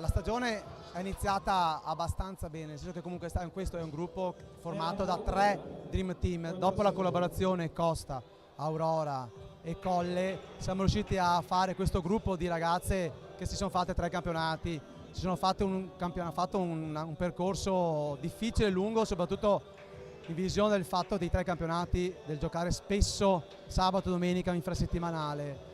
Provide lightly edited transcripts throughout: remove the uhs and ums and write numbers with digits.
La stagione è iniziata abbastanza bene, nel senso che comunque questo è un gruppo formato da 3 Dream Team. Dopo la collaborazione Costa, Aurora e Colle siamo riusciti a fare questo gruppo di ragazze che si sono fatte 3 campionati, si sono fatte un percorso difficile e lungo, soprattutto in visione del fatto dei 3 campionati, del giocare spesso sabato e domenica infrasettimanale.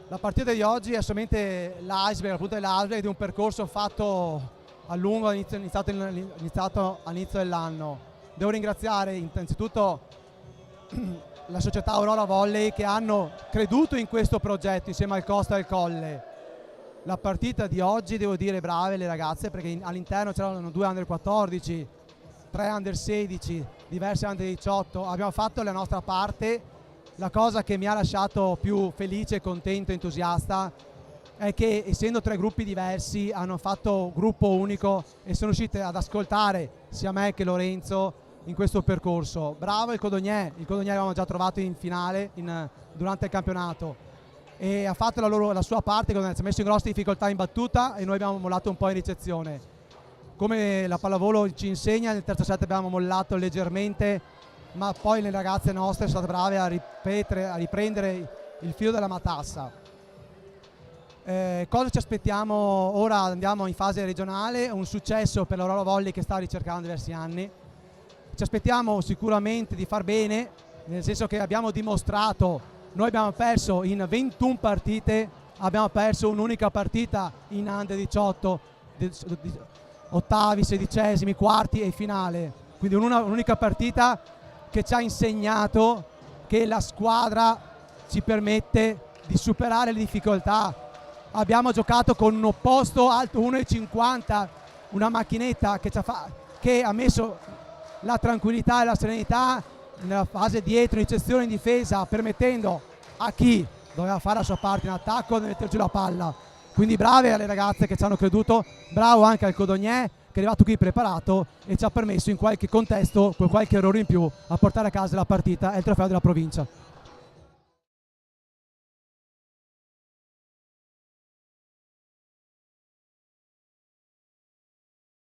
La partita di oggi è solamente l'iceberg, la punta dell'iceberg di un percorso fatto a lungo, iniziato all'inizio dell'anno. Devo ringraziare innanzitutto la società Aurora Volley che hanno creduto in questo progetto insieme al Costa e al Colle. La partita di oggi, devo dire, brave le ragazze, perché all'interno c'erano 2 under 14, 3 under 16, diverse under 18. Abbiamo fatto la nostra parte. La cosa che mi ha lasciato più felice, contento, entusiasta è che, essendo 3 gruppi diversi, hanno fatto gruppo unico e sono riusciti ad ascoltare sia me che Lorenzo in questo percorso. Bravo il Codogné l'avevamo già trovato in finale durante il campionato e ha fatto la sua parte, ci ha messo in grosse difficoltà in battuta e noi abbiamo mollato un po' in ricezione. Come la pallavolo ci insegna, nel terzo set abbiamo mollato leggermente, ma poi le ragazze nostre sono state brave a riprendere il filo della matassa. Cosa ci aspettiamo? Ora andiamo in fase regionale, un successo per l'Aurora Volley che sta ricercando diversi anni. Ci aspettiamo sicuramente di far bene, nel senso che abbiamo dimostrato, noi abbiamo perso in 21 partite, abbiamo perso un'unica partita in under 18, ottavi, sedicesimi, quarti e finale, quindi un'unica partita che ci ha insegnato che la squadra ci permette di superare le difficoltà. Abbiamo giocato con un opposto alto 1,50, una macchinetta che ha messo la tranquillità e la serenità nella fase dietro, in eccezione in difesa, permettendo a chi doveva fare la sua parte in attacco di mettere giù la palla. Quindi brave alle ragazze che ci hanno creduto, bravo anche al Codogné che è arrivato qui preparato e ci ha permesso in qualche contesto, con qualche errore in più, a portare a casa la partita e il trofeo della provincia.